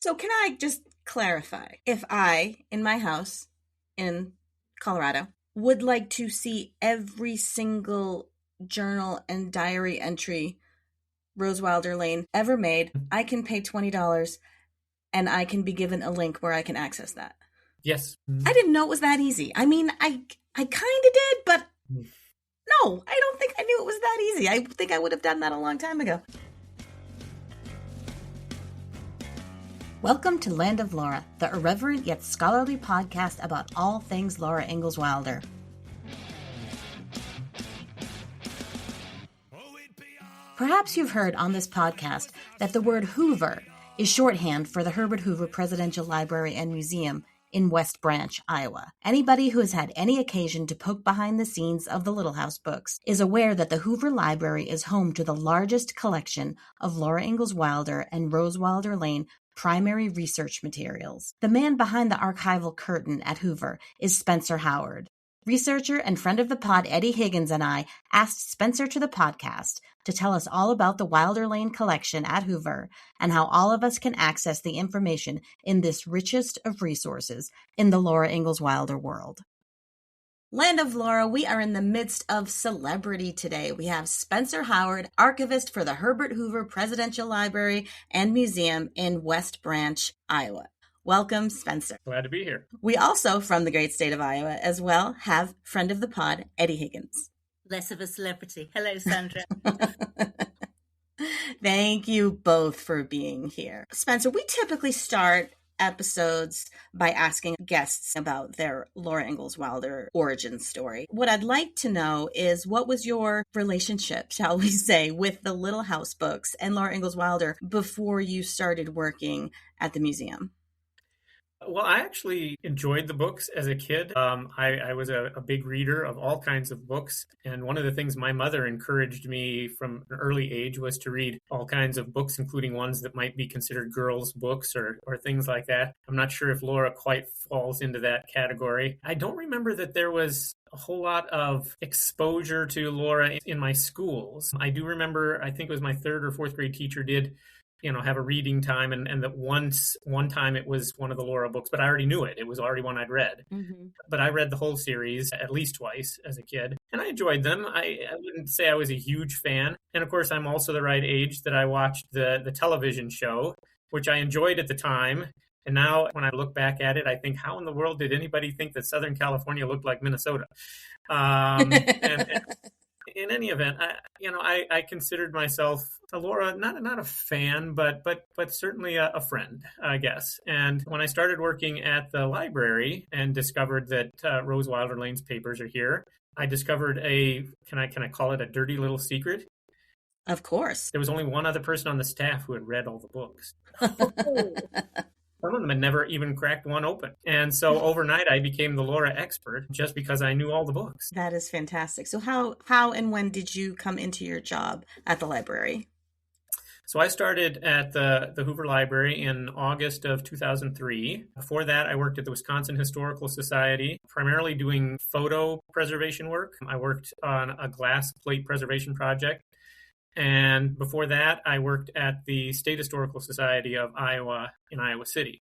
So can I just clarify? If I, in my house in Colorado, would like to see every single journal and diary entry Rose Wilder Lane ever made, I can pay $20 and I can be given a link where I can access that. Yes. I didn't know it was that easy. I mean, I kind of did, but no, I don't think I knew it was that easy. I think I would have done that a long time ago. Welcome to Land of Laura, the irreverent yet scholarly podcast about all things Laura Ingalls Wilder. Perhaps you've heard on this podcast that the word Hoover is shorthand for the Herbert Hoover Presidential Library and Museum in West Branch, Iowa. Anybody who has had any occasion to poke behind the scenes of the Little House books is aware that the Hoover Library is home to the largest collection of Laura Ingalls Wilder and Rose Wilder Lane primary research materials. The man behind the archival curtain at Hoover is Spencer Howard. Researcher and friend of the pod Eddie Higgins and I asked Spencer to the podcast to tell us all about the Wilder Lane collection at Hoover and how all of us can access the information in this richest of resources in the Laura Ingalls Wilder world. Land of Laura, we are in the midst of celebrity today. We have Spencer Howard, archivist for the Herbert Hoover Presidential Library and Museum in West Branch, Iowa. Welcome, Spencer. Glad to be here. We also, from the great state of Iowa as well, have friend of the pod, Eddie Higgins. Less of a celebrity. Hello, Sandra. Thank you both for being here. Spencer, we typically start episodes by asking guests about their Laura Ingalls Wilder origin story. What I'd like to know is, what was your relationship, shall we say, with the Little House books and Laura Ingalls Wilder before you started working at the museum? Well, I actually enjoyed the books as a kid. I was a big reader of all kinds of books. And one of the things my mother encouraged me from an early age was to read all kinds of books, including ones that might be considered girls' books or things like that. I'm not sure if Laura quite falls into that category. I don't remember that there was a whole lot of exposure to Laura in my schools. I do remember, I think it was my third or fourth grade teacher did have a reading time, and that one time it was one of the Laura books, but I already knew it. It was already one I'd read. Mm-hmm. But I read the whole series at least twice as a kid, and I enjoyed them. I wouldn't say I was a huge fan. And of course, I'm also the right age that I watched the television show, which I enjoyed at the time. And now when I look back at it, I think, how in the world did anybody think that Southern California looked like Minnesota? And in any event, I considered myself Laura, not a fan, but certainly a friend, I guess. And when I started working at the library and discovered that Rose Wilder Lane's papers are here, I discovered can I call it a dirty little secret? Of course. There was only one other person on the staff who had read all the books. Some of them had never even cracked one open. And so overnight, I became the Laura expert just because I knew all the books. That is fantastic. So how and when did you come into your job at the library? So I started at the Hoover Library in August of 2003. Before that, I worked at the Wisconsin Historical Society, primarily doing photo preservation work. I worked on a glass plate preservation project. And before that, I worked at the State Historical Society of Iowa in Iowa City.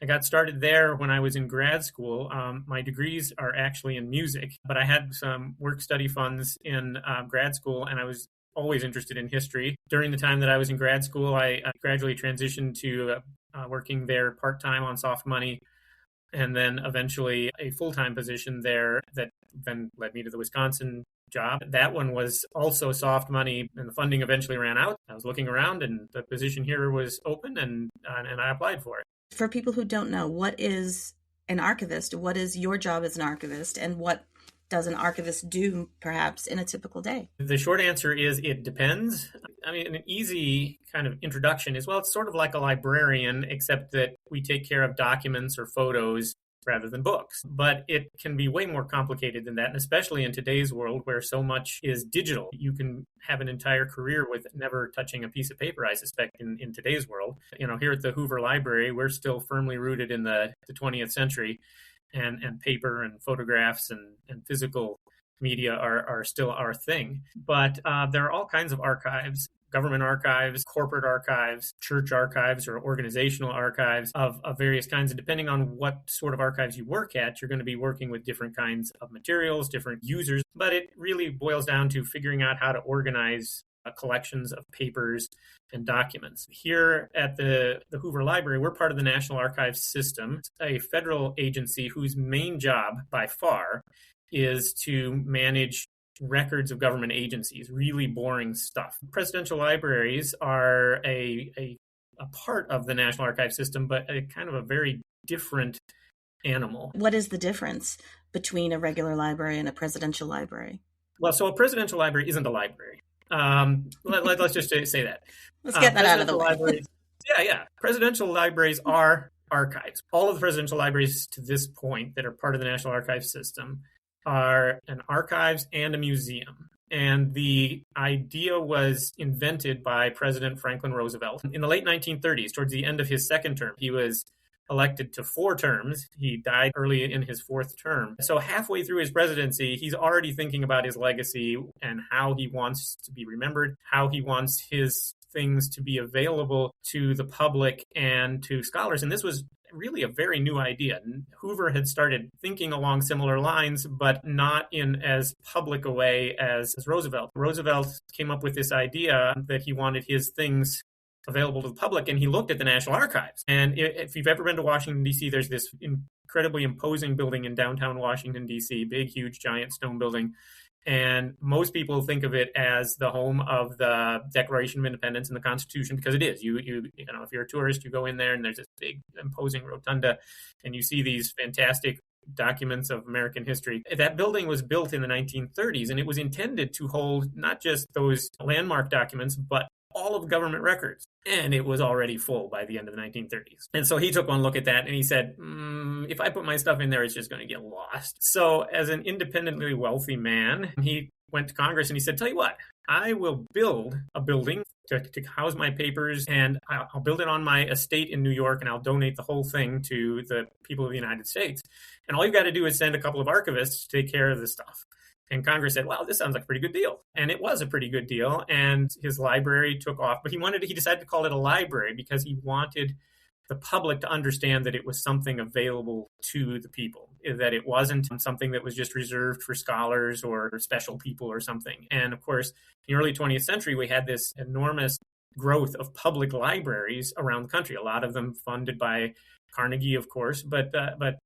I got started there when I was in grad school. My degrees are actually in music, but I had some work study funds in grad school, and I was always interested in history. During the time that I was in grad school, I gradually transitioned to working there part-time on soft money, and then eventually a full-time position there that then led me to the Wisconsin job. That one was also soft money, and the funding eventually ran out. I was looking around, and the position here was open, and I applied for it. For people who don't know, what is an archivist? What is your job as an archivist, and what does an archivist do, perhaps, in a typical day? The short answer is it depends. I mean, an easy kind of introduction is, well, it's sort of like a librarian, except that we take care of documents or photos rather than books. But it can be way more complicated than that, and especially in today's world where so much is digital. You can have an entire career with never touching a piece of paper, I suspect, in today's world. Here at the Hoover Library, we're still firmly rooted in the 20th century, and paper and photographs and physical media are still our thing. But there are all kinds of archives government archives, corporate archives, church archives, or organizational archives of various kinds. And depending on what sort of archives you work at, you're going to be working with different kinds of materials, different users. But it really boils down to figuring out how to organize collections of papers and documents. Here at the Hoover Library, we're part of the National Archives system, it's a federal agency whose main job by far is to manage records of government agencies, really boring stuff. Presidential libraries are a part of the National Archives system, but a kind of a very different animal. What is the difference between a regular library and a presidential library? Well, so a presidential library isn't a library. Let's just say that. Let's get that out of the way. Presidential libraries are archives. All of the presidential libraries to this point that are part of the National Archives system are an archives and a museum. And the idea was invented by President Franklin Roosevelt in the late 1930s, towards the end of his second term. He was elected to 4 terms. He died early in his 4th term. So halfway through his presidency, he's already thinking about his legacy and how he wants to be remembered, how he wants his things to be available to the public and to scholars. And this was really a very new idea. Hoover had started thinking along similar lines, but not in as public a way as Roosevelt. Roosevelt came up with this idea that he wanted his things available to the public, and he looked at the National Archives. And if you've ever been to Washington, D.C., there's this incredibly imposing building in downtown Washington, D.C., big, huge, giant stone building. And most people think of it as the home of the Declaration of Independence and the Constitution, because it is. You know, if you're a tourist, you go in there and there's this big, imposing rotunda, and you see these fantastic documents of American history. That building was built in the 1930s, and it was intended to hold not just those landmark documents, but all of government records. And it was already full by the end of the 1930s. And so he took one look at that and he said, if I put my stuff in there, it's just going to get lost. So as an independently wealthy man, he went to Congress and he said, tell you what, I will build a building to house my papers, and I'll build it on my estate in New York, and I'll donate the whole thing to the people of the United States. And all you've got to do is send a couple of archivists to take care of this stuff. And Congress said, wow, this sounds like a pretty good deal. And it was a pretty good deal. And his library took off. But he decided to call it a library because he wanted the public to understand that it was something available to the people, that it wasn't something that was just reserved for scholars or special people or something. And of course, in the early 20th century, we had this enormous growth of public libraries around the country, a lot of them funded by Carnegie, of course, but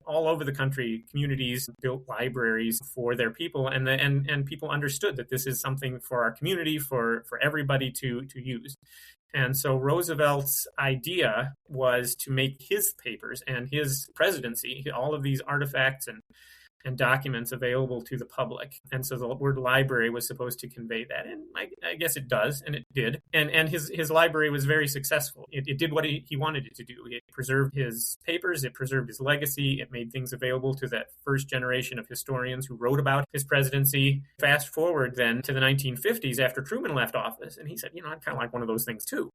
all over the country, communities built libraries for their people, and people understood that this is something for our community, for everybody to use. And so Roosevelt's idea was to make his papers and his presidency, all of these artifacts and documents available to the public. And so the word library was supposed to convey that. And I guess it does, and it did. And his library was very successful. It did what he wanted it to do. It preserved his papers, it preserved his legacy, it made things available to that first generation of historians who wrote about his presidency. Fast forward then to the 1950s after Truman left office, and he said, I'd kind of like one of those things too.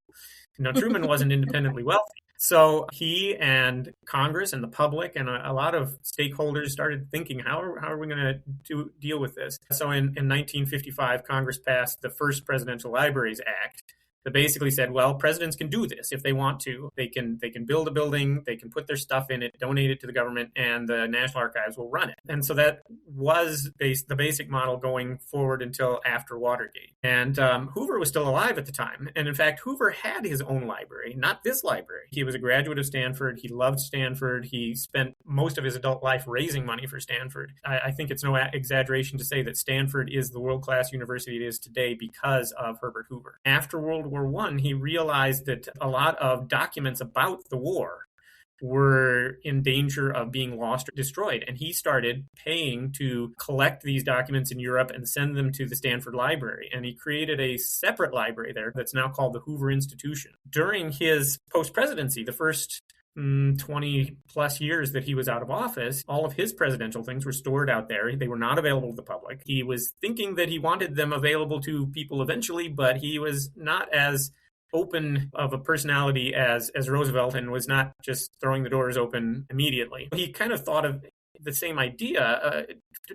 Truman wasn't independently wealthy. So he and Congress and the public and a lot of stakeholders started thinking, how are we going to deal with this? So in 1955, Congress passed the first Presidential Libraries Act that basically said, well, presidents can do this if they want to. They can build a building, they can put their stuff in it, donate it to the government, and the National Archives will run it. And so that was the basic model going forward until after Watergate. And Hoover was still alive at the time. And in fact, Hoover had his own library, not this library. He was a graduate of Stanford. He loved Stanford. He spent most of his adult life raising money for Stanford. I think it's no exaggeration to say that Stanford is the world-class university it is today because of Herbert Hoover. After World War I, he realized that a lot of documents about the war were in danger of being lost or destroyed. And he started paying to collect these documents in Europe and send them to the Stanford Library. And he created a separate library there that's now called the Hoover Institution. During his post-presidency, the first 20 plus years that he was out of office, all of his presidential things were stored out there. They were not available to the public. He was thinking that he wanted them available to people eventually, but he was not as open of a personality as Roosevelt, and was not just throwing the doors open immediately. He kind of thought of the same idea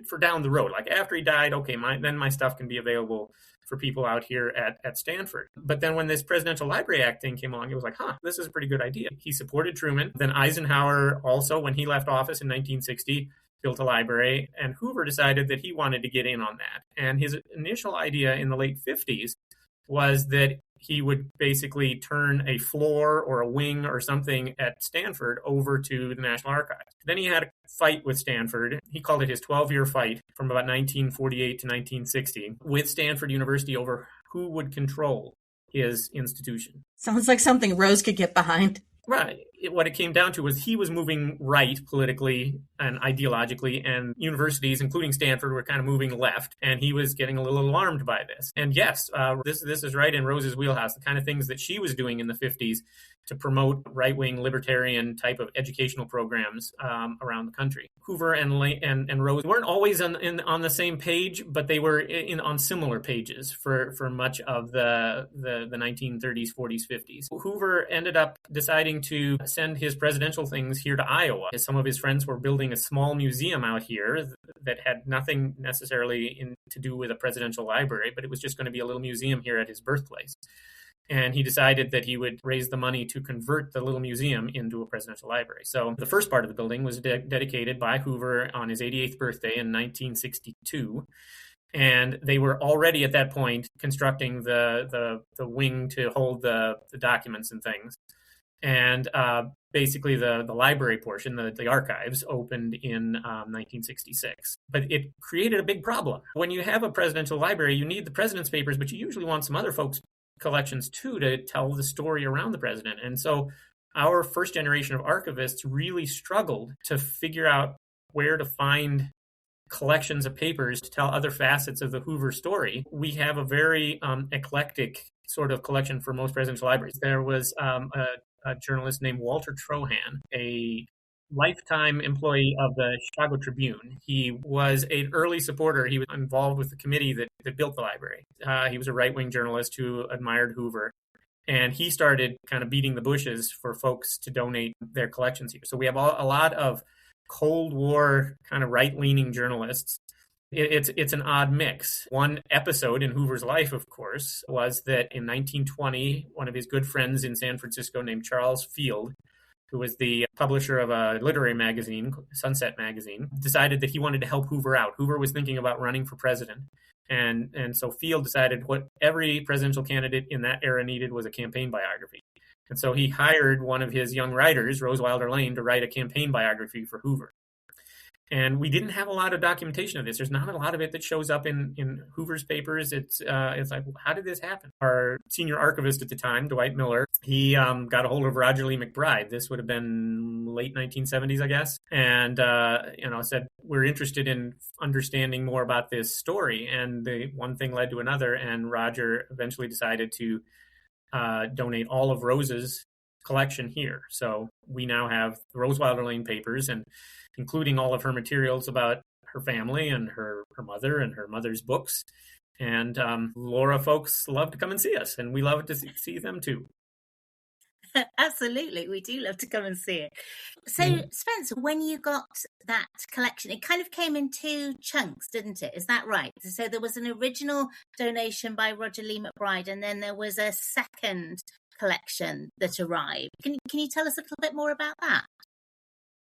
for down the road. Like after he died, okay, then my stuff can be available for people out here at Stanford. But then when this Presidential Library Act thing came along, it was like, this is a pretty good idea. He supported Truman. Then Eisenhower also, when he left office in 1960, built a library, and Hoover decided that he wanted to get in on that. And his initial idea in the late 50s was that he would basically turn a floor or a wing or something at Stanford over to the National Archives. Then he had a fight with Stanford. He called it his 12-year fight from about 1948 to 1960 with Stanford University over who would control his institution. Sounds like something Rose could get behind. Right. What it came down to was he was moving right politically and ideologically, and universities, including Stanford, were kind of moving left, and he was getting a little alarmed by this. And yes, this is right in Rose's wheelhouse, the kind of things that she was doing in the 50s to promote right-wing libertarian type of educational programs around the country. Hoover and Rose weren't always on the same page, but they were on similar pages for much of the 1930s, 40s, 50s. Hoover ended up deciding to send his presidential things here to Iowa. Some of his friends were building a small museum out here that had nothing necessarily to do with a presidential library, but it was just going to be a little museum here at his birthplace. And he decided that he would raise the money to convert the little museum into a presidential library. So the first part of the building was dedicated by Hoover on his 88th birthday in 1962. And they were already at that point constructing the wing to hold the documents and things. And basically the library portion, the archives, opened in 1966. But it created a big problem. When you have a presidential library, you need the president's papers, but you usually want some other folks' collections too to tell the story around the president. And so our first generation of archivists really struggled to figure out where to find collections of papers to tell other facets of the Hoover story. We have a very eclectic sort of collection for most presidential libraries. There was a journalist named Walter Trohan, a lifetime employee of the Chicago Tribune. He was an early supporter. He was involved with the committee that built the library. He was a right-wing journalist who admired Hoover. And he started kind of beating the bushes for folks to donate their collections here. So we have a lot of Cold War kind of right-leaning journalists. It's an odd mix. One episode in Hoover's life, of course, was that in 1920, one of his good friends in San Francisco named Charles Field, who was the publisher of a literary magazine, Sunset Magazine, decided that he wanted to help Hoover out. Hoover was thinking about running for president. And so Field decided what every presidential candidate in that era needed was a campaign biography. And so he hired one of his young writers, Rose Wilder Lane, to write a campaign biography for Hoover. And we didn't have a lot of documentation of this. There's not a lot of it that shows up in Hoover's papers. It's like, how did this happen? Our senior archivist at the time, Dwight Miller, he got a hold of Roger Lee McBride. This would have been late 1970s, I guess. And, said, we're interested in understanding more about this story. And the one thing led to another. And Roger eventually decided to donate all of Rose's collection here. So we now have the Rose Wilder Lane papers, and including all of her materials about her family and her mother and her mother's books. And Laura folks love to come and see us, and we love to see them too. Absolutely, we do love to come and see it. So, Spencer, when you got that collection, it kind of came in two chunks, didn't it? Is that right? So there was an original donation by Roger Lee McBride, and then there was a second collection that arrived. Can you tell us a little bit more about that?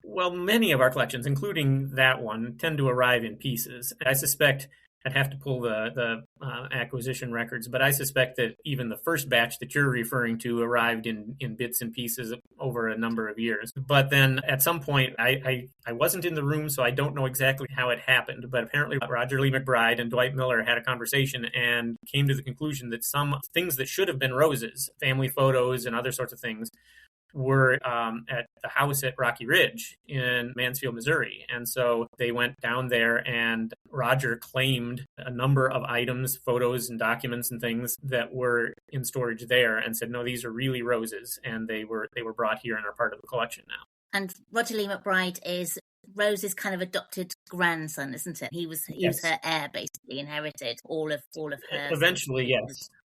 Well, many of our collections, including that one, tend to arrive in pieces. I suspect I'd have to pull the acquisition records, but I suspect that even the first batch that you're referring to arrived in bits and pieces over a number of years. But then at some point, I wasn't in the room, so I don't know exactly how it happened. But apparently Roger Lee McBride and Dwight Miller had a conversation and came to the conclusion that some things that should have been Rose's, family photos and other sorts of things, were at the house at Rocky Ridge in Mansfield, Missouri. And so they went down there, and Roger claimed a number of items, photos and documents and things that were in storage there, and said, no, these are really Rose's, and they were brought here and are part of the collection now. And Roger Lee McBride is Rose's kind of adopted grandson, isn't it? He was her heir, basically, inherited all of her. Eventually,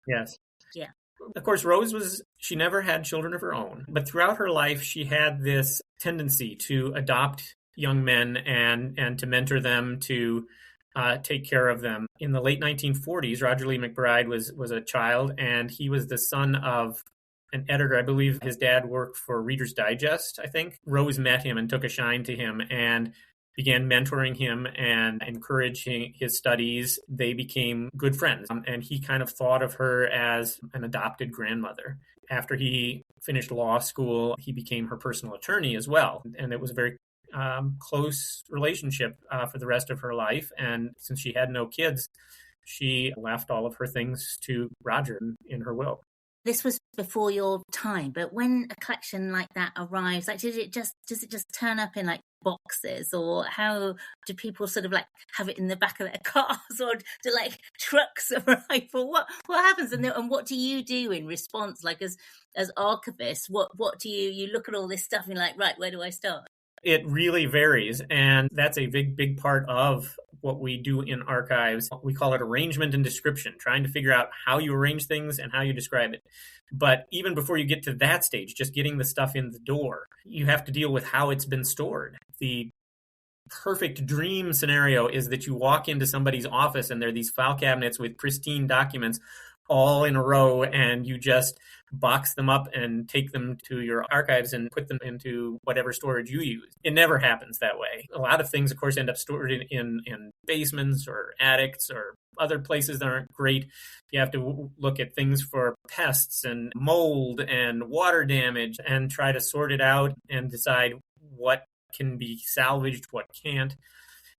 yes. Yeah. Of course, Rose she never had children of her own, but throughout her life, she had this tendency to adopt young men and to mentor them, to take care of them. In the late 1940s, Roger Lee McBride was a child, and he was the son of an editor. I believe his dad worked for Reader's Digest, I think. Rose met him and took a shine to him and began mentoring him and encouraging his studies. They became good friends, and he kind of thought of her as an adopted grandmother. After he finished law school, he became her personal attorney as well, and it was a very close relationship for the rest of her life. And since she had no kids, she left all of her things to Roger in her will. This was before your time, but when a collection like that arrives, like does it just turn up in like boxes, or how do people sort of like have it in the back of their cars, or do like trucks arrive, or what happens, and what do you do in response? Like as archivists, what do you look at all this stuff and you're like, right, where do I start? It really varies, and that's a big part of what we do in archives. We call it arrangement and description, trying to figure out how you arrange things and how you describe it. But even before you get to that stage, just getting the stuff in the door, you have to deal with how it's been stored. The perfect dream scenario is that you walk into somebody's office and there are these file cabinets with pristine documents all in a row, and you just box them up and take them to your archives and put them into whatever storage you use. It never happens that way. A lot of things, of course, end up stored in basements or attics or other places that aren't great. You have to look at things for pests and mold and water damage and try to sort it out and decide what can be salvaged, what can't.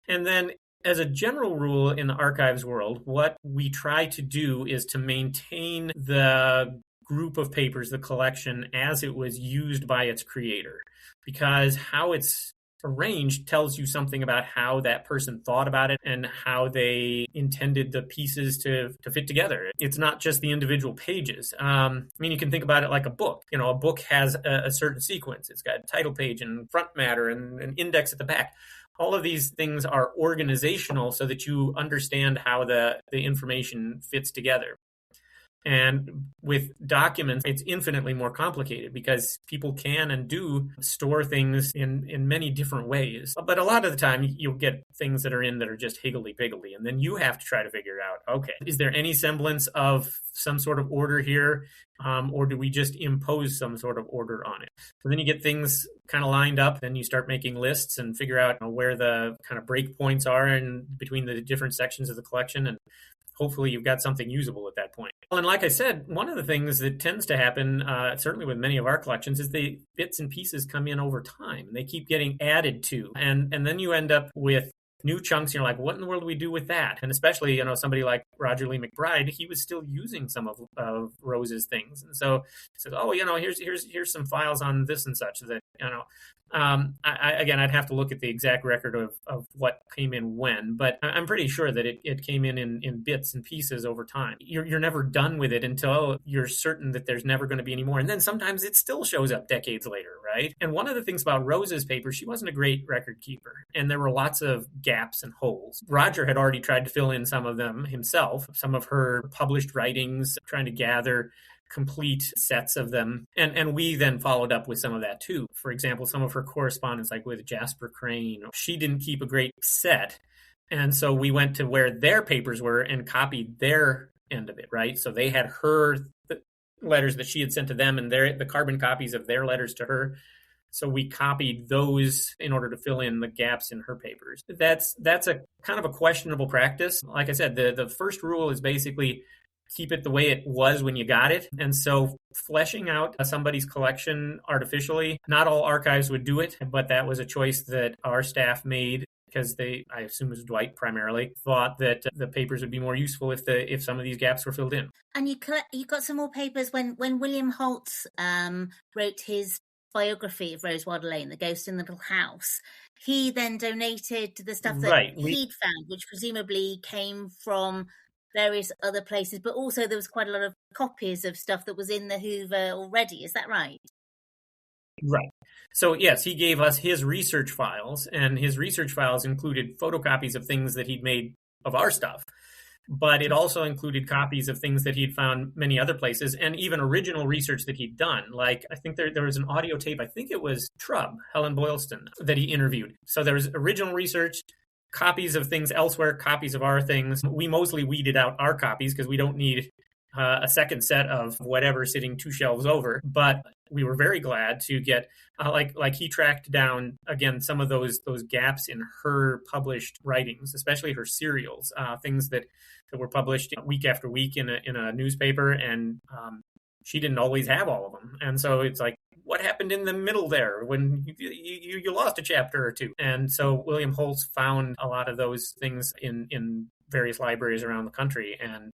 And then as a general rule in the archives world, what we try to do is to maintain the group of papers, the collection, as it was used by its creator, because how it's arranged tells you something about how that person thought about it and how they intended the pieces to fit together. It's not just the individual pages. You can think about it like a book. A book has a certain sequence. It's got a title page and front matter and an index at the back. All of these things are organizational so that you understand how the information fits together. And with documents, it's infinitely more complicated because people can and do store things in many different ways. But a lot of the time, you'll get things that are just higgledy-piggledy. And then you have to try to figure out, okay, is there any semblance of some sort of order here? Or do we just impose some sort of order on it? So then you get things kind of lined up. Then you start making lists and figure out where the kind of break points are in between the different sections of the collection. And hopefully you've got something usable at that point. Well, and like I said, one of the things that tends to happen, certainly with many of our collections, is the bits and pieces come in over time. They keep getting added to. And then you end up with new chunks. You're like, what in the world do we do with that? And especially, somebody like Roger Lee McBride, he was still using some of Rose's things. And so he says, here's some files on this and such that, I'd have to look at the exact record of what came in when, but I'm pretty sure that it came in bits and pieces over time. You're never done with it until you're certain that there's never going to be any more. And then sometimes it still shows up decades later, right? And one of the things about Rose's paper, she wasn't a great record keeper, and there were lots of gaps and holes. Roger had already tried to fill in some of them himself, some of her published writings, trying to gather complete sets of them. And we then followed up with some of that too. For example, some of her correspondence, like with Jasper Crane, she didn't keep a great set. And so we went to where their papers were and copied their end of it, right? So they had her letters that she had sent to them and the carbon copies of their letters to her. So we copied those in order to fill in the gaps in her papers. That's a kind of a questionable practice. Like I said, the first rule is basically keep it the way it was when you got it. And so fleshing out somebody's collection artificially, not all archives would do it, but that was a choice that our staff made because I assume it was Dwight primarily, thought that the papers would be more useful if some of these gaps were filled in. And you got some more papers when William Holtz wrote his biography of Rose Wilder Lane, The Ghost in the Little House. He then donated the stuff that he'd found, which presumably came from various other places, but also there was quite a lot of copies of stuff that was in the Hoover already. Is that right? Right. So yes, he gave us his research files, and his research files included photocopies of things that he'd made of our stuff. But it also included copies of things that he'd found many other places and even original research that he'd done. Like, I think there was an audio tape, I think it was Trove, Helen Boylston, that he interviewed. So there was original research, copies of things elsewhere, copies of our things. We mostly weeded out our copies because we don't need a second set of whatever sitting 2 shelves over. But we were very glad to get, like he tracked down, again, some of those gaps in her published writings, especially her serials, things that were published week after week in a newspaper. And she didn't always have all of them. And so it's like, what happened in the middle there when you lost a chapter or two? And so William Holtz found a lot of those things in various libraries around the country. And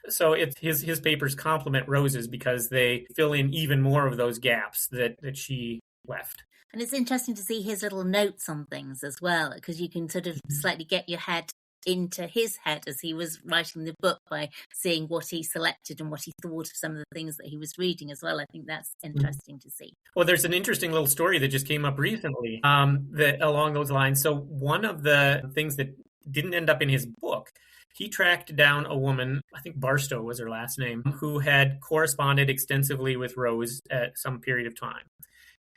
so his papers complement Rose's because they fill in even more of those gaps that she left. And it's interesting to see his little notes on things as well, because you can sort of slightly get your head into his head as he was writing the book by seeing what he selected and what he thought of some of the things that he was reading as well. I think that's interesting to see. Well, there's an interesting little story that just came up recently that along those lines. So one of the things that didn't end up in his book, he tracked down a woman, I think Barstow was her last name, who had corresponded extensively with Rose at some period of time.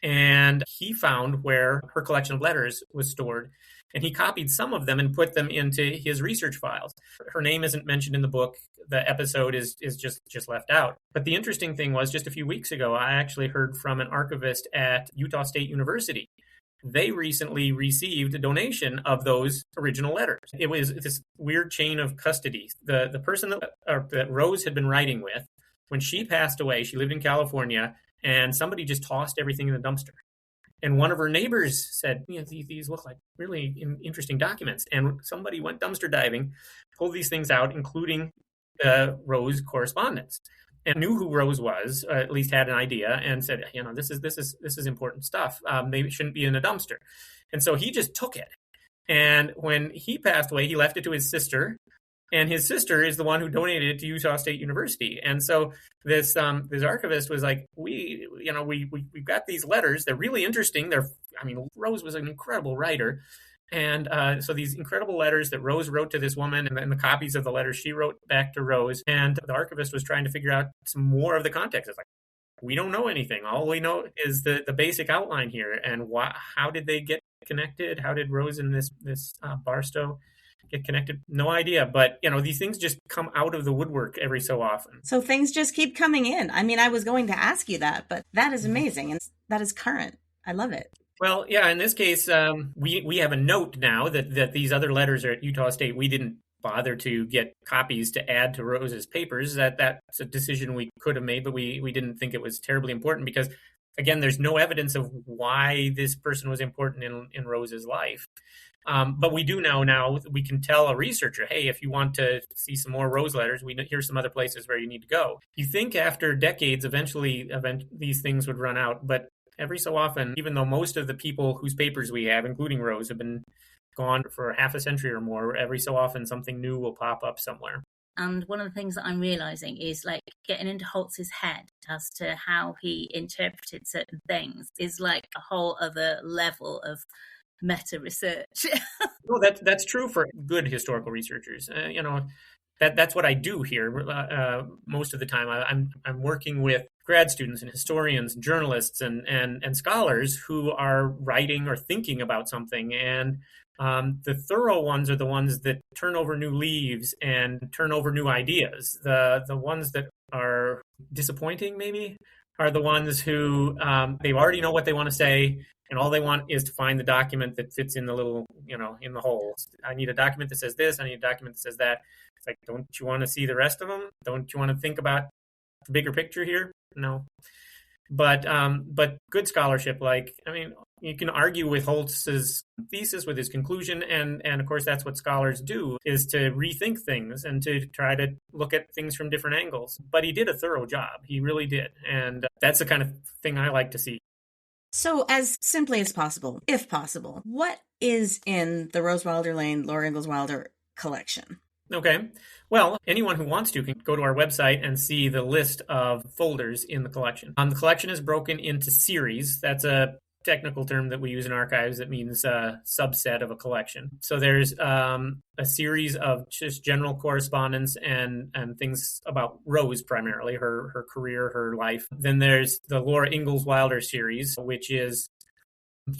And he found where her collection of letters was stored, and he copied some of them and put them into his research files. Her name isn't mentioned in the book. The episode is just left out. But the interesting thing was, just a few weeks ago, I actually heard from an archivist at Utah State University. They recently received a donation of those original letters. It was this weird chain of custody. The person that Rose had been writing with, when she passed away, she lived in California, and somebody just tossed everything in the dumpster. And one of her neighbors said, these look like really interesting documents. And somebody went dumpster diving, pulled these things out, including Rose correspondence, and knew who Rose was, at least had an idea, and said, this is important stuff. Maybe it shouldn't be in a dumpster. And so he just took it. And when he passed away, he left it to his sister. And his sister is the one who donated it to Utah State University. And so this archivist was like, we've got these letters. They're really interesting. Rose was an incredible writer. And so these incredible letters that Rose wrote to this woman, and then the copies of the letters she wrote back to Rose. And the archivist was trying to figure out some more of the context. It's like, we don't know anything. All we know is the basic outline here. And how did they get connected? How did Rose and this Barstow get connected? No idea. But, these things just come out of the woodwork every so often. So things just keep coming in. I mean, I was going to ask you that, but that is amazing. And that is current. I love it. Well, yeah, in this case, we have a note now that these other letters are at Utah State. We didn't bother to get copies to add to Rose's papers. That's a decision we could have made, but we didn't think it was terribly important because, again, there's no evidence of why this person was important in Rose's life. But we do know now, we can tell a researcher, hey, if you want to see some more Rose letters, here's some other places where you need to go. You think after decades, eventually these things would run out. But every so often, even though most of the people whose papers we have, including Rose, have been gone for half a century or more, every so often something new will pop up somewhere. And one of the things that I'm realizing is like getting into Holtz's head as to how he interpreted certain things is like a whole other level of meta research. Well, that's true for good historical researchers. That's what I do here. Most of the time, I'm working with grad students and historians, and journalists, and scholars who are writing or thinking about something. And the thorough ones are the ones that turn over new leaves and turn over new ideas. The ones that are disappointing, maybe, are the ones who they already know what they want to say, and all they want is to find the document that fits in the little, in the hole. I need a document that says this. I need a document that says that. It's like, don't you want to see the rest of them? Don't you want to think about the bigger picture here? No. But good scholarship, you can argue with Holtz's thesis, with his conclusion, and of course that's what scholars do, is to rethink things and to try to look at things from different angles. But he did a thorough job. He really did. And that's the kind of thing I like to see. So as simply as possible, if possible, what is in the Rose Wilder Lane, Laura Ingalls Wilder collection? Okay. Well, anyone who wants to can go to our website and see the list of folders in the collection. The collection is broken into series. That's a technical term that we use in archives that means a subset of a collection. So there's a series of just general correspondence and things about Rose, primarily, her career, her life. Then there's the Laura Ingalls Wilder series, which is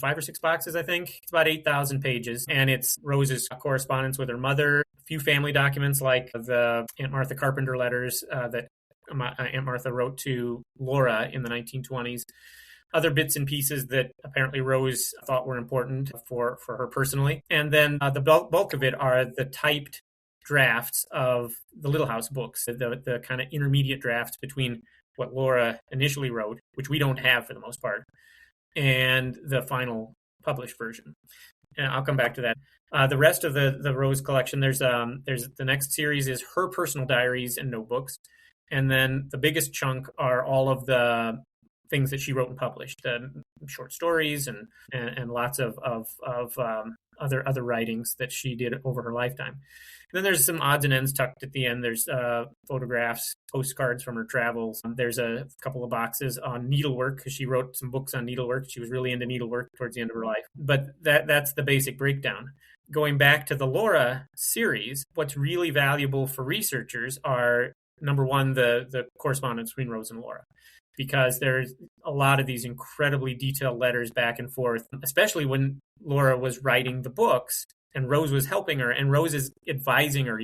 5 or 6 boxes, I think. It's about 8,000 pages, and it's Rose's correspondence with her mother, a few family documents like the Aunt Martha Carpenter letters that Aunt Martha wrote to Laura in the 1920s, other bits and pieces that apparently Rose thought were important for her personally. And then the bulk of it are the typed drafts of the Little House books, the kind of intermediate drafts between what Laura initially wrote, which we don't have for the most part, and the final published version. And I'll come back to that. The rest of the Rose collection, there's the next series is her personal diaries and notebooks. And then the biggest chunk are all of the things that she wrote and published, short stories and lots of other writings that she did over her lifetime. And then there's some odds and ends tucked at the end. There's photographs, postcards from her travels. There's a couple of boxes on needlework because she wrote some books on needlework. She was really into needlework towards the end of her life. But that's the basic breakdown. Going back to the Laura series, what's really valuable for researchers are, number one, the correspondence between Rose and Laura, because there's a lot of these incredibly detailed letters back and forth, especially when Laura was writing the books and Rose was helping her, and Rose is advising her,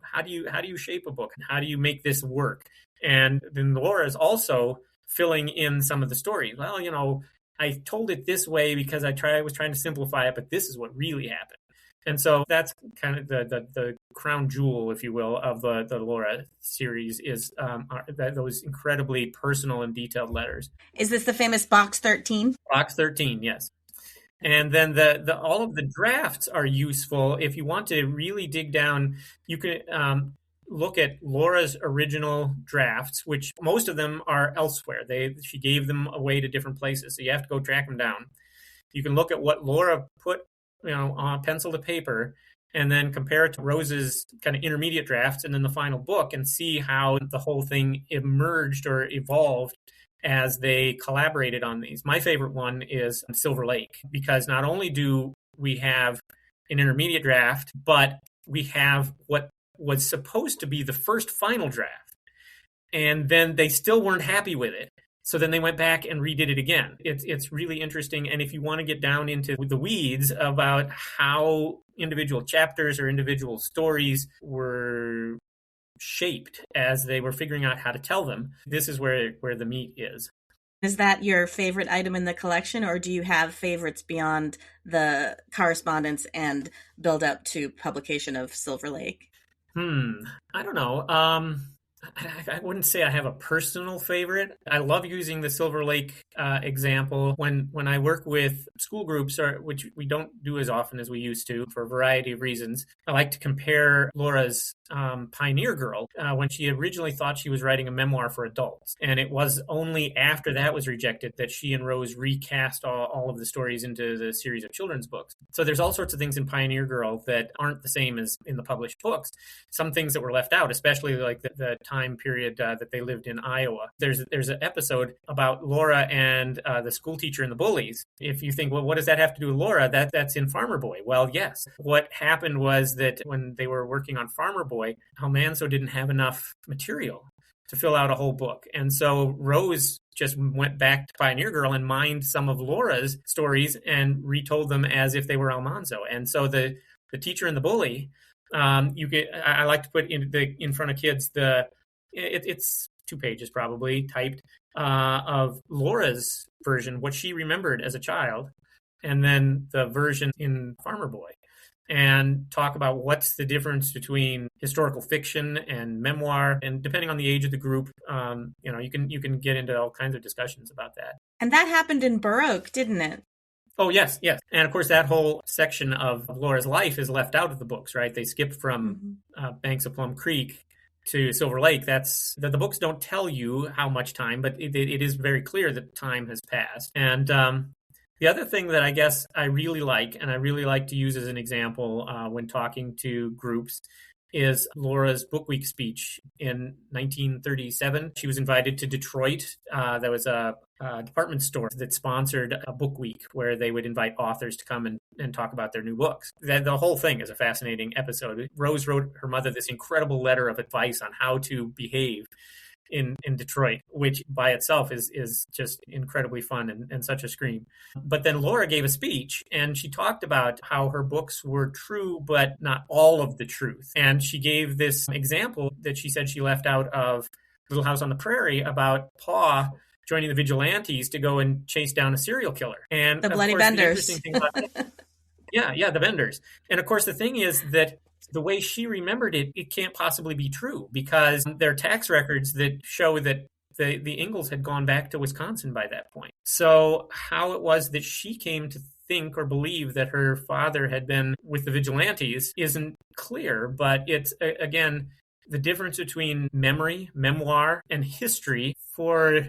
how do you shape a book? How do you make this work? And then Laura is also filling in some of the stories. Well, I told it this way because I was trying to simplify it, but this is what really happened. And so that's kind of the crown jewel, if you will, of the Laura series is those incredibly personal and detailed letters. Is this the famous Box 13? Box 13, yes. And then all of the drafts are useful. If you want to really dig down, you can look at Laura's original drafts, which most of them are elsewhere. She gave them away to different places, so you have to go track them down. You can look at what Laura put on pencil to paper, and then compare it to Rose's kind of intermediate drafts and then the final book, and see how the whole thing emerged or evolved as they collaborated on these. My favorite one is Silver Lake, because not only do we have an intermediate draft, but we have what was supposed to be the first final draft. And then they still weren't happy with it. So then they went back and redid it again. It's really interesting. And if you want to get down into the weeds about how individual chapters or individual stories were shaped as they were figuring out how to tell them, this is where the meat is. Is that your favorite item in the collection, or do you have favorites beyond the correspondence and build up to publication of Silver Lake? I don't know. I wouldn't say I have a personal favorite. I love using the Silver Lake example when I work with school groups, which we don't do as often as we used to for a variety of reasons. I like to compare Laura's Pioneer Girl when she originally thought she was writing a memoir for adults. And it was only after that was rejected that she and Rose recast all of the stories into the series of children's books. So there's all sorts of things in Pioneer Girl that aren't the same as in the published books. Some things that were left out, especially like the time period that they lived in Iowa. There's an episode about Laura and the school teacher and the bullies. If you think, well, what does that have to do with Laura? That's in Farmer Boy. Well, yes. What happened was that when they were working on Farmer Boy, Almanzo didn't have enough material to fill out a whole book. And so Rose just went back to Pioneer Girl and mined some of Laura's stories and retold them as if they were Almanzo. And so the teacher and the bully, I like to put in front of kids it's 2 pages probably typed of Laura's version, what she remembered as a child, and then the version in Farmer Boy, and talk about what's the difference between historical fiction and memoir. And depending on the age of the group, you can get into all kinds of discussions about that. And that happened in Baroque, didn't it? Oh, yes. And of course, that whole section of Laura's life is left out of the books, right? They skip from Banks of Plum Creek to Silver Lake. The books don't tell you how much time, but it is very clear that time has passed. And the other thing that I guess I really like, and I really like to use as an example when talking to groups, is Laura's Book Week speech in 1937. She was invited to Detroit. There was a department store that sponsored a book week where they would invite authors to come and talk about their new books. The whole thing is a fascinating episode. Rose wrote her mother this incredible letter of advice on how to behave. in Detroit, which by itself is just incredibly fun and such a scream. But then Laura gave a speech and she talked about how her books were true, but not all of the truth. And she gave this example that she said she left out of Little House on the Prairie about Pa joining the vigilantes to go and chase down a serial killer. And the Bloody Benders. The interesting thing about yeah, the Benders. And of course, the thing is that the way she remembered it, it can't possibly be true because there are tax records that show that the Ingalls had gone back to Wisconsin by that point. So how it was that she came to think or believe that her father had been with the vigilantes isn't clear, but it's, again, the difference between memory, memoir, and history. For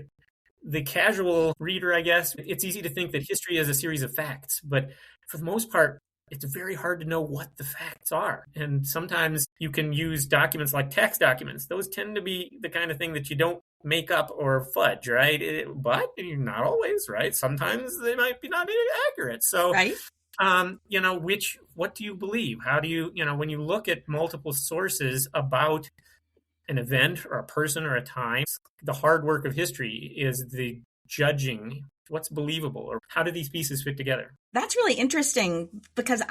the casual reader, I guess, it's easy to think that history is a series of facts, but for the most part, it's very hard to know what the facts are. And sometimes you can use documents like tax documents. Those tend to be the kind of thing that you don't make up or fudge, right? But not always, right? Sometimes they might be not accurate. So, right. What do you believe? How do you, when you look at multiple sources about an event or a person or a time, the hard work of history is the judging what's believable or how do these pieces fit together. That's really interesting because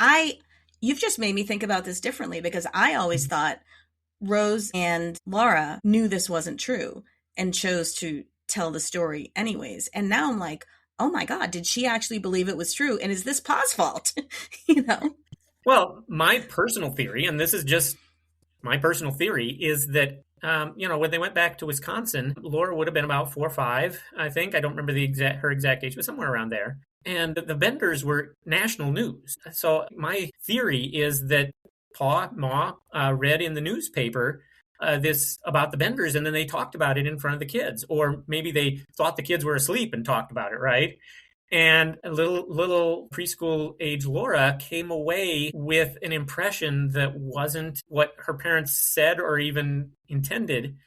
you've just made me think about this differently because I always thought Rose and Laura knew this wasn't true and chose to tell the story anyways. And now I'm like, oh my God, did she actually believe it was true? And is this Pa's fault? Well, my personal theory, and this is just my personal theory, is that when they went back to Wisconsin, Laura would have been about 4 or 5, I think. I don't remember her exact age, but somewhere around there. And the Benders were national news. So my theory is that Pa, Ma read in the newspaper this about the Benders, and then they talked about it in front of the kids. Or maybe they thought the kids were asleep and talked about it, right? And little preschool age Laura came away with an impression that wasn't what her parents said or even intended.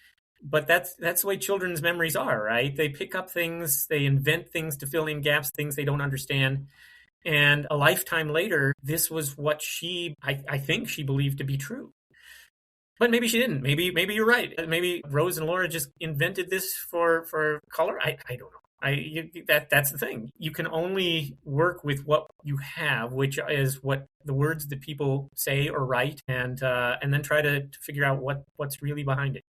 But that's the way children's memories are, right? They pick up things, they invent things to fill in gaps, things they don't understand. And a lifetime later, this was what I think she believed to be true. But maybe she didn't. Maybe you're right. Maybe Rose and Laura just invented this for color. I don't know. That's the thing. You can only work with what you have, which is what the words that people say or write, and then try to figure out what's really behind it.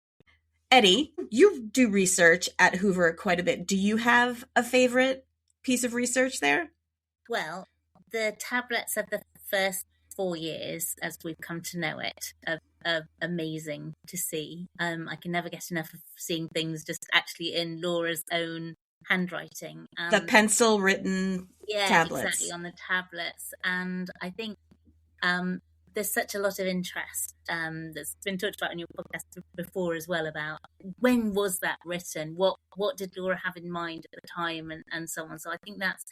Eddie, you do research at Hoover quite a bit. Do you have a favorite piece of research there? Well, the tablets of the first 4 years, as we've come to know it, are amazing to see. I can never get enough of seeing things just actually in Laura's own handwriting. The pencil written tablets. Exactly, on the tablets. And I think there's such a lot of interest that's been talked about in your podcast before as well about when was that written, what did Laura have in mind at the time, and so on. So I think that's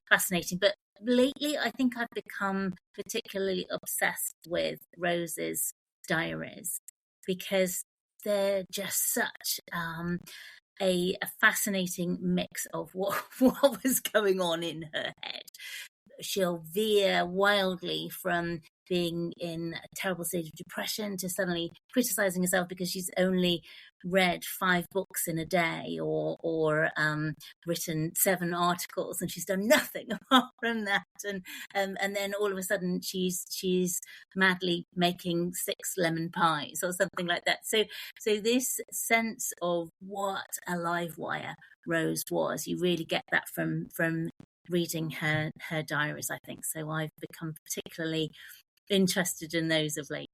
fascinating. But lately I think I've become particularly obsessed with Rose's diaries because they're just such a fascinating mix of what was going on in her head. She'll veer wildly from being in a terrible state of depression to suddenly criticizing herself because she's only read 5 books in a day or written 7 articles and she's done nothing apart from that, and then all of a sudden she's madly making 6 lemon pies or something like that. So this sense of what a live wire Rose was, you really get that from reading her diaries, I think. So I've become particularly interested in those of late.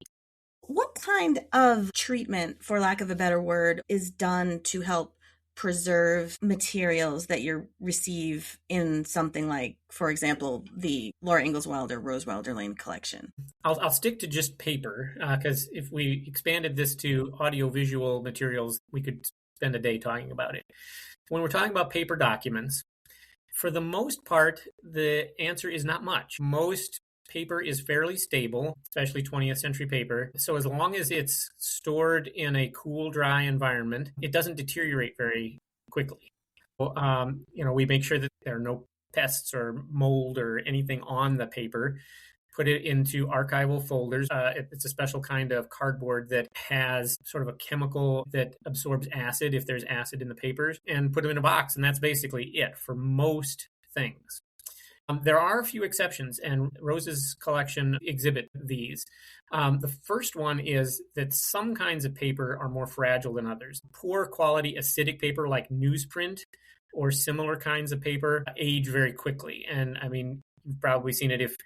What kind of treatment, for lack of a better word, is done to help preserve materials that you receive in something like, for example, the Laura Ingalls Wilder, Rose Wilder Lane collection? I'll stick to just paper because if we expanded this to audiovisual materials, we could spend a day talking about it. When we're talking about paper documents, for the most part, the answer is not much. Most paper is fairly stable, especially 20th century paper. So as long as it's stored in a cool, dry environment, it doesn't deteriorate very quickly. We make sure that there are no pests or mold or anything on the paper. put it into archival folders. It's a special kind of cardboard that has sort of a chemical that absorbs acid if there's acid in the papers, and put them in a box. And that's basically it for most things. There are a few exceptions, and Rose's collection exhibit these. The first one is that some kinds of paper are more fragile than others. Poor quality acidic paper like newsprint or similar kinds of paper age very quickly. And I mean, you've probably seen it if,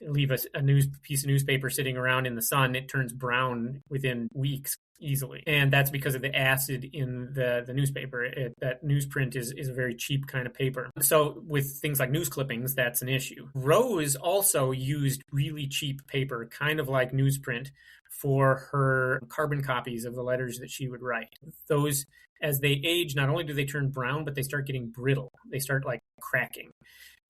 leave a piece of newspaper sitting around in the sun, it turns brown within weeks easily. And that's because of the acid in the newspaper. That newsprint is a very cheap kind of paper. So with things like news clippings, that's an issue. Rose also used really cheap paper, kind of like newsprint, for her carbon copies of the letters that she would write. Those, as they age, not only do they turn brown, but they start getting brittle. They start like cracking.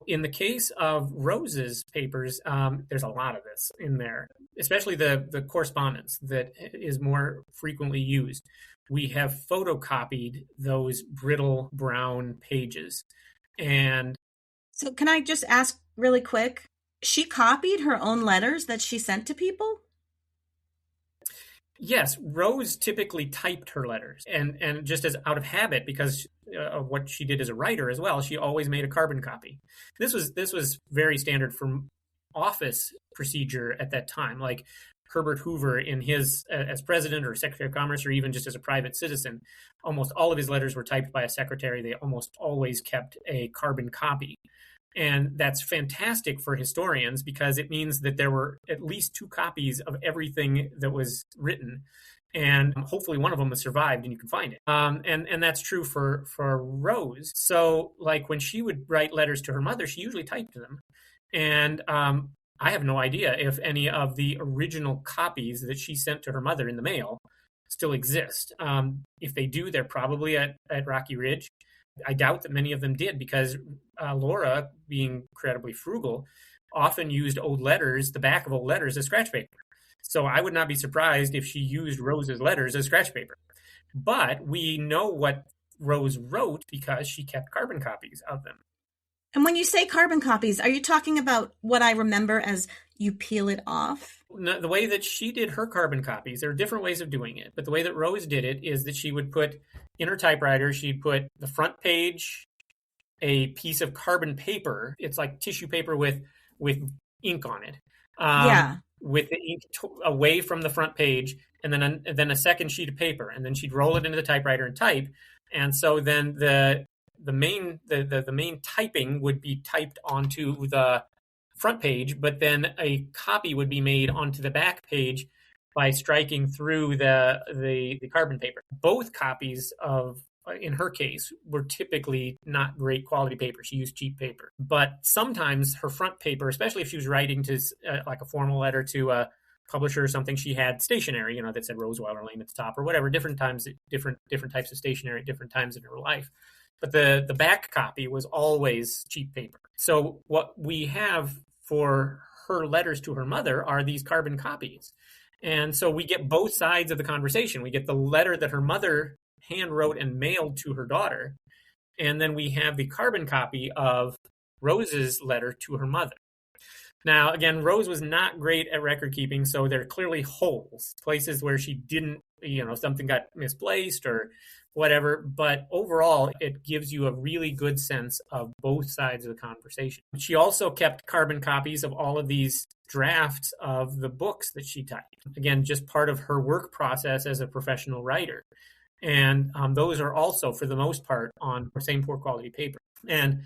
In the case of Rose's papers, there's a lot of this in there, especially the correspondence that is more frequently used. We have photocopied those brittle brown pages. And so can I just ask really quick, she copied her own letters that she sent to people? Yes, Rose typically typed her letters, and just as out of habit, because of what she did as a writer as well, she always made a carbon copy. This was very standard for office procedure at that time. Like Herbert Hoover, in his as president or secretary of commerce, or even just as a private citizen, almost all of his letters were typed by a secretary. They almost always kept a carbon copy. And that's fantastic for historians because it means that there were at least 2 copies of everything that was written. And hopefully one of them has survived and you can find it. And that's true for Rose. So like when she would write letters to her mother, she usually typed them. And I have no idea if any of the original copies that she sent to her mother in the mail still exist. If they do, they're probably at Rocky Ridge. I doubt that many of them did because Laura, being incredibly frugal, often used old letters, the back of old letters, as scratch paper. So I would not be surprised if she used Rose's letters as scratch paper. But we know what Rose wrote because she kept carbon copies of them. And when you say carbon copies, are you talking about what I remember as you peel it off? No, the way that she did her carbon copies, there are different ways of doing it. But the way that Rose did it is that she would put in her typewriter, she'd put the front page, a piece of carbon paper. It's like tissue paper with ink on it. With the ink away from the front page, and then a second sheet of paper, and then she'd roll it into the typewriter and type. And so then the main typing would be typed onto the front page, but then a copy would be made onto the back page by striking through the carbon paper. Both copies of, in her case, were typically not great quality paper. She used cheap paper. But sometimes her front paper, especially if she was writing to like a formal letter to a publisher or something, she had stationery, that said Rose Wilder Lane at the top or whatever, different types of stationery at different times in her life. But the back copy was always cheap paper. So what we have for her letters to her mother are these carbon copies. And so we get both sides of the conversation. We get the letter that her mother hand wrote and mailed to her daughter. And then we have the carbon copy of Rose's letter to her mother. Now, again, Rose was not great at record keeping, so there are clearly holes, places where she didn't, something got misplaced or whatever. But overall, it gives you a really good sense of both sides of the conversation. She also kept carbon copies of all of these drafts of the books that she typed. Again, just part of her work process as a professional writer. And those are also, for the most part, on the same poor quality paper. And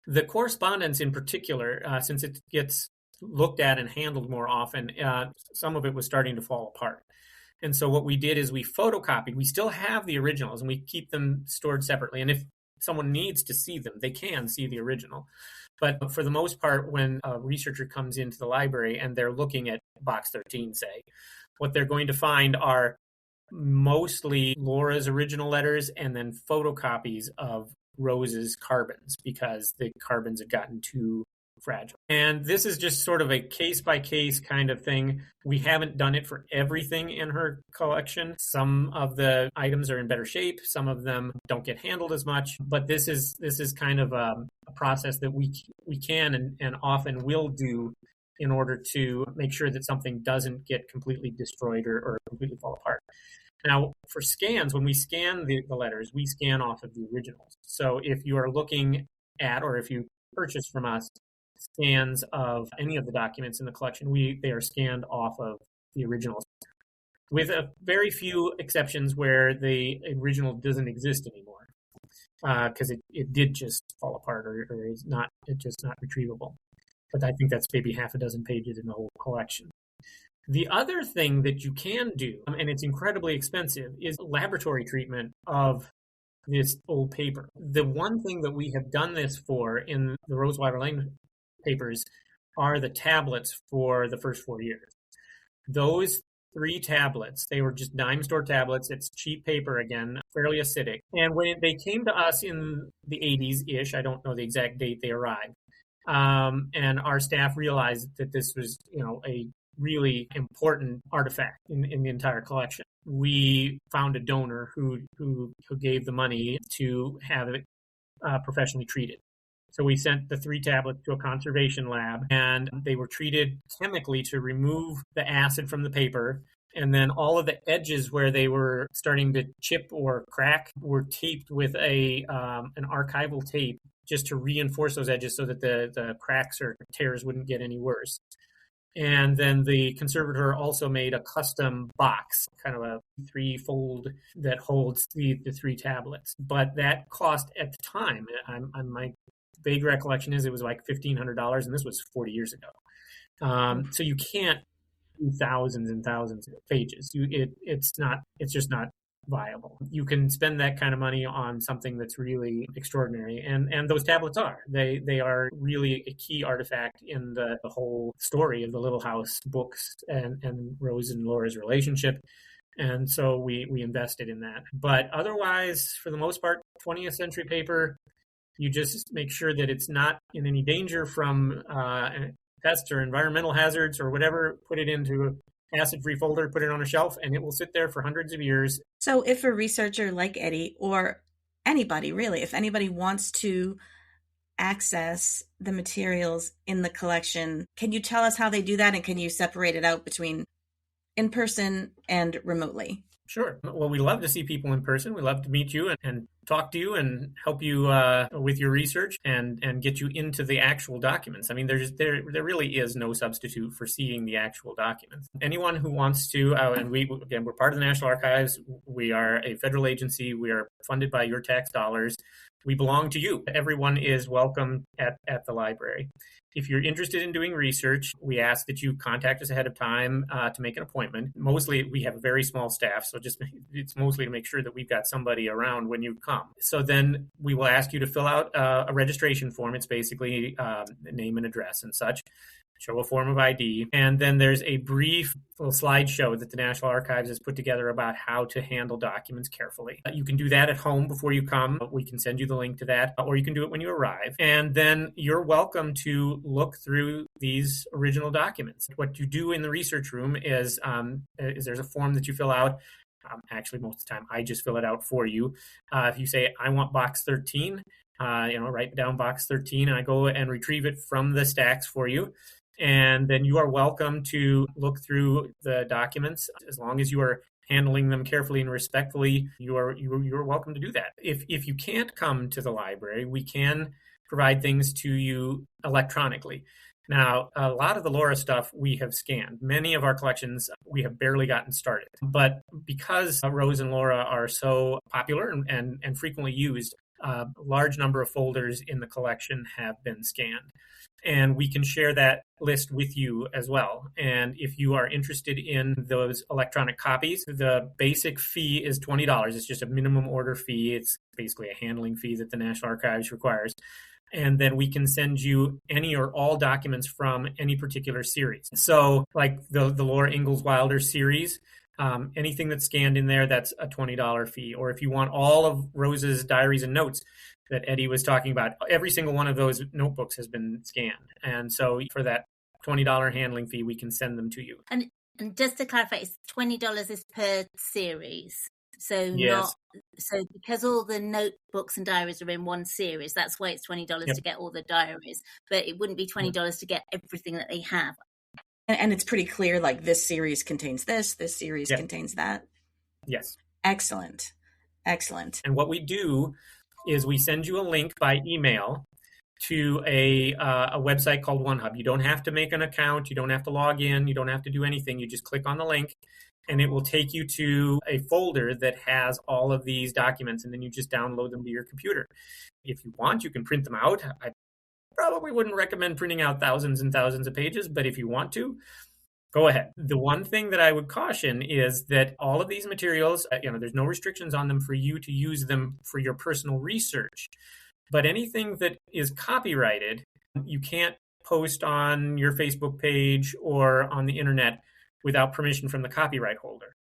the correspondence in particular, since it gets looked at and handled more often, some of it was starting to fall apart. And so what we did is we photocopied. We still have the originals, and we keep them stored separately. And if someone needs to see them, they can see the original. But for the most part, when a researcher comes into the library and they're looking at Box 13, say, what they're going to find are mostly Laura's original letters and then photocopies of Rose's carbons because the carbons had gotten too fragile. And this is just sort of a case-by-case kind of thing. We haven't done it for everything in her collection. Some of the items are in better shape. Some of them don't get handled as much. But this is kind of a process that we can and often will do in order to make sure that something doesn't get completely destroyed or completely fall apart. Now, for scans, when we scan the letters, we scan off of the originals. So if you are looking at, or if you purchase from us, scans of any of the documents in the collection, they are scanned off of the originals, with a very few exceptions where the original doesn't exist anymore, because it did just fall apart or it's just not retrievable. But I think that's maybe half a dozen pages in the whole collection. The other thing that you can do, and it's incredibly expensive, is laboratory treatment of this old paper. The one thing that we have done this for in the Rosewater Lane papers are the tablets for the first 4 years. Those 3 tablets, they were just dime store tablets. It's cheap paper again, fairly acidic. And when they came to us in the 80s-ish, I don't know the exact date they arrived, and our staff realized that this was, a really important artifact in the entire collection. We found a donor who gave the money to have it professionally treated. So we sent the 3 tablets to a conservation lab, and they were treated chemically to remove the acid from the paper. And then all of the edges where they were starting to chip or crack were taped with an archival tape just to reinforce those edges so that the cracks or tears wouldn't get any worse. And then the conservator also made a custom box, kind of a 3-fold that holds the 3 tablets. But that cost at the time, my vague recollection is it was like $1,500, and this was 40 years ago. So you can't do thousands and thousands of pages. It's just not viable. You can spend that kind of money on something that's really extraordinary, and those tablets they are really a key artifact in the whole story of the Little House books and Rose and Laura's relationship. And so we invested in that. But otherwise, for the most part, 20th century paper, you just make sure that it's not in any danger from pests or environmental hazards or whatever. Put it into acid-free folder, put it on a shelf, and it will sit there for hundreds of years. So if a researcher like Eddie, or anybody really, if anybody wants to access the materials in the collection, can you tell us how they do that, and can you separate it out between in person and remotely? Sure. Well, we love to see people in person. We love to meet you and talk to you and help you with your research and get you into the actual documents. I mean, there really is no substitute for seeing the actual documents. Anyone who wants to, and we're part of the National Archives. We are a federal agency. We are funded by your tax dollars. We belong to you. Everyone is welcome at the library. If you're interested in doing research, we ask that you contact us ahead of time to make an appointment. Mostly, we have a very small staff, so it's mostly to make sure that we've got somebody around when you come. So then we will ask you to fill out a registration form. It's basically name and address and such. Show a form of ID. And then there's a brief little slideshow that the National Archives has put together about how to handle documents carefully. You can do that at home before you come. We can send you the link to that, or you can do it when you arrive. And then you're welcome to look through these original documents. What you do in the research room is there's a form that you fill out. Actually, most of the time, I just fill it out for you. If you say, I want box 13, write down box 13, and I go and retrieve it from the stacks for you. And then you are welcome to look through the documents. As long as you are handling them carefully and respectfully, you are welcome to do that. If you can't come to the library, we can provide things to you electronically. Now, a lot of the Laura stuff we have scanned. Many of our collections we have barely gotten started. But because Rose and Laura are so popular and frequently used, a large number of folders in the collection have been scanned. And we can share that list with you as well. And if you are interested in those electronic copies, the basic fee is $20. It's just a minimum order fee. It's basically a handling fee that the National Archives requires. And then we can send you any or all documents from any particular series. So like the Laura Ingalls Wilder series, anything that's scanned in there, that's a $20 fee. Or if you want all of Rose's diaries and notes that Eddie was talking about, every single one of those notebooks has been scanned. And so for that $20 handling fee, we can send them to you. And just to clarify, it's $20 is per series. So Yes. So because all the notebooks and diaries are in one series, that's why it's $20 Yep. to get all the diaries. But it wouldn't be $20 to get everything that they have. And it's pretty clear, like this series contains this series Yes. contains that. Yes. Excellent. Excellent. And what we do is we send you a link by email to a website called OneHub. You don't have to make an account. You don't have to log in. You don't have to do anything. You just click on the link, and it will take you to a folder that has all of these documents, and then you just download them to your computer. If you want, you can print them out. I probably wouldn't recommend printing out thousands and thousands of pages, but if you want to, go ahead. The one thing that I would caution is that all of these materials, there's no restrictions on them for you to use them for your personal research. But anything that is copyrighted, you can't post on your Facebook page or on the internet without permission from the copyright holder.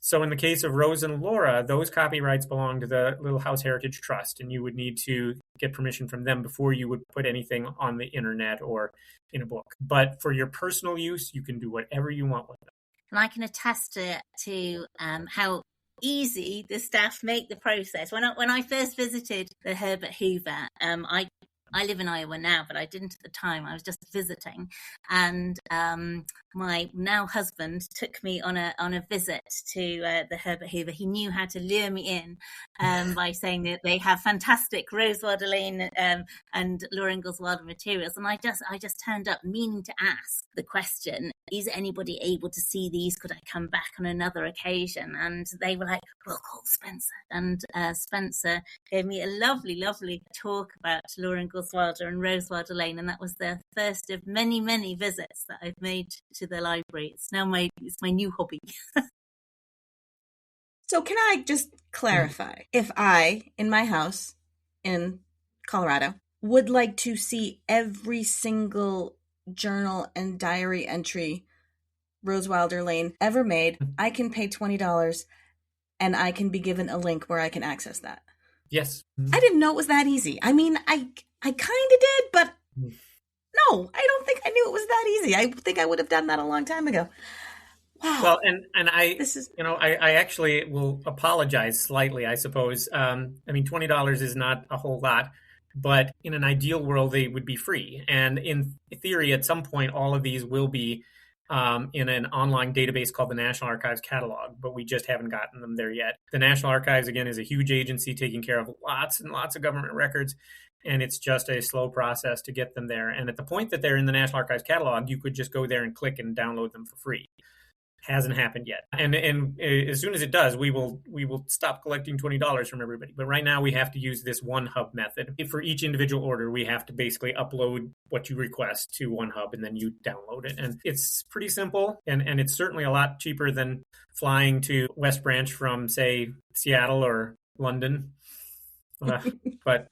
So in the case of Rose and Laura, those copyrights belong to the Little House Heritage Trust, and you would need to get permission from them before you would put anything on the internet or in a book. But for your personal use, you can do whatever you want with them. And I can attest to how easy the staff make the process. When I first visited the Herbert Hoover, I live in Iowa now, but I didn't at the time. I was just visiting, and my now husband took me on a visit to the Herbert Hoover. He knew how to lure me in by saying that they have fantastic Rose Wilder Lane and Laura Ingalls Wilder materials, and I just turned up meaning to ask the question: is anybody able to see these? Could I come back on another occasion? And they were like, we'll call Spencer. And Spencer gave me a lovely, lovely talk about Laura Ingalls Wilder and Rose Wilder Lane, and that was the first of many, many visits that I've made to the library. It's now my new hobby. So can I just clarify? If I, in my house in Colorado, would like to see every single journal and diary entry Rose Wilder Lane ever made, I can pay $20 and I can be given a link where I can access that. Yes. I didn't know it was that easy. I mean, I kind of did, but no, I don't think I knew it was that easy. I think I would have done that a long time ago. Wow. Well, and I actually will apologize slightly, I suppose. $20 is not a whole lot, but in an ideal world, they would be free. And in theory, at some point, all of these will be in an online database called the National Archives Catalog, but we just haven't gotten them there yet. The National Archives, again, is a huge agency taking care of lots and lots of government records, and it's just a slow process to get them there. And at the point that they're in the National Archives Catalog, you could just go there and click and download them for free. Hasn't happened yet. And as soon as it does, we will stop collecting $20 from everybody. But right now we have to use this OneHub method. For each individual order, we have to basically upload what you request to OneHub, and then you download it. And it's pretty simple, and it's certainly a lot cheaper than flying to West Branch from, say, Seattle or London. But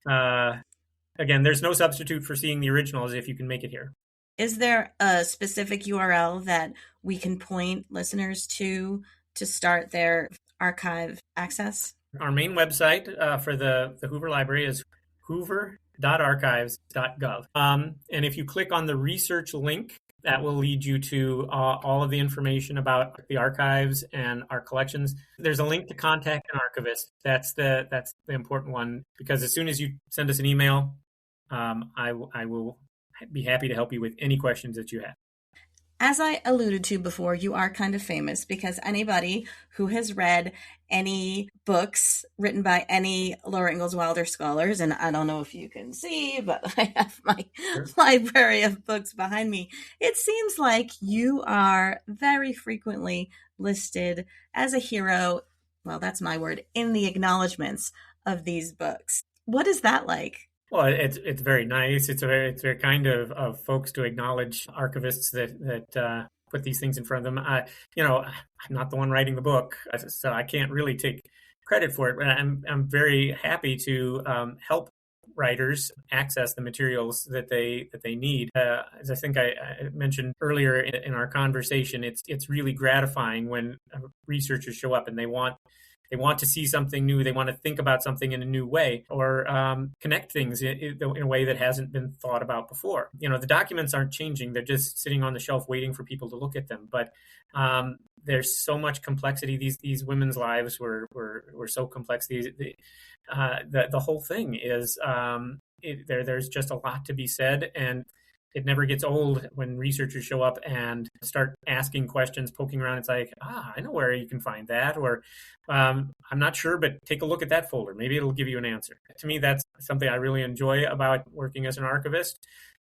again, there's no substitute for seeing the originals if you can make it here. Is there a specific URL that we can point listeners to start their archive access? Our main website for the Hoover Library is hoover.archives.gov. And if you click on the research link, that will lead you to all of the information about the archives and our collections. There's a link to contact an archivist. That's the important one, because as soon as you send us an email, I will be happy to help you with any questions that you have. As I alluded to before, you are kind of famous because anybody who has read any books written by any Laura Ingalls Wilder scholars, and I don't know if you can see, but I have my library of books behind me, it seems like you are very frequently listed as a hero, well, that's my word, in the acknowledgments of these books. What is that like? Well, it's very nice. It's very kind of folks to acknowledge archivists that put these things in front of them. I'm not the one writing the book, so I can't really take credit for it. But I'm very happy to help writers access the materials that they need. As I think I mentioned earlier in our conversation, it's really gratifying when researchers show up and they want to see something new. They want to think about something in a new way, or connect things in a way that hasn't been thought about before. The documents aren't changing. They're just sitting on the shelf waiting for people to look at them. But there's so much complexity. These women's lives were so complex. The whole thing is there's just a lot to be said. And it never gets old when researchers show up and start asking questions, poking around. It's like, I know where you can find that, or I'm not sure, but take a look at that folder. Maybe it'll give you an answer. To me, that's something I really enjoy about working as an archivist.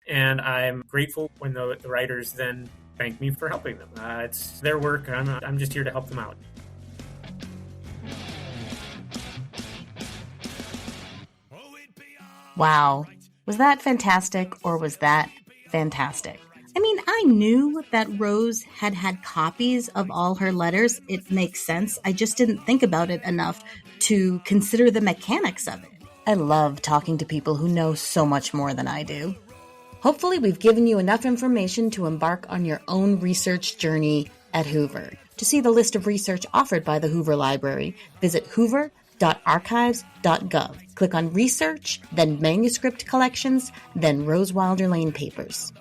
And I'm grateful when the writers then thank me for helping them. It's their work. I'm just here to help them out. Wow. Was that fantastic, or was that fantastic? I mean, I knew that Rose had had copies of all her letters. It makes sense. I just didn't think about it enough to consider the mechanics of it. I love talking to people who know so much more than I do. Hopefully, we've given you enough information to embark on your own research journey at Hoover. To see the list of research offered by the Hoover Library, visit hoover.archives.gov. Click on Research, then Manuscript Collections, then Rose Wilder Lane Papers.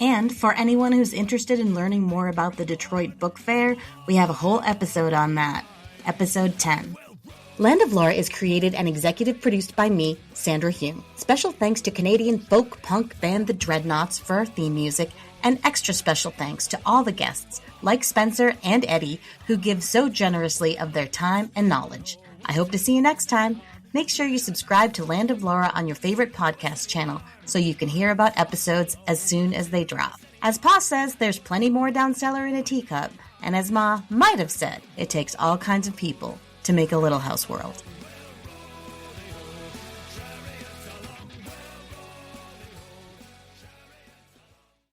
And for anyone who's interested in learning more about the Detroit Book Fair, we have a whole episode on that. Episode 10. Land of Laura is created and executive produced by me, Sandra Hume. Special thanks to Canadian folk punk band The Dreadnoughts for our theme music, and extra special thanks to all the guests, like Spencer and Eddie, who give so generously of their time and knowledge. I hope to see you next time. Make sure you subscribe to Land of Laura on your favorite podcast channel so you can hear about episodes as soon as they drop. As Pa says, there's plenty more down cellar in a teacup, and as Ma might have said, it takes all kinds of people to make a little house world.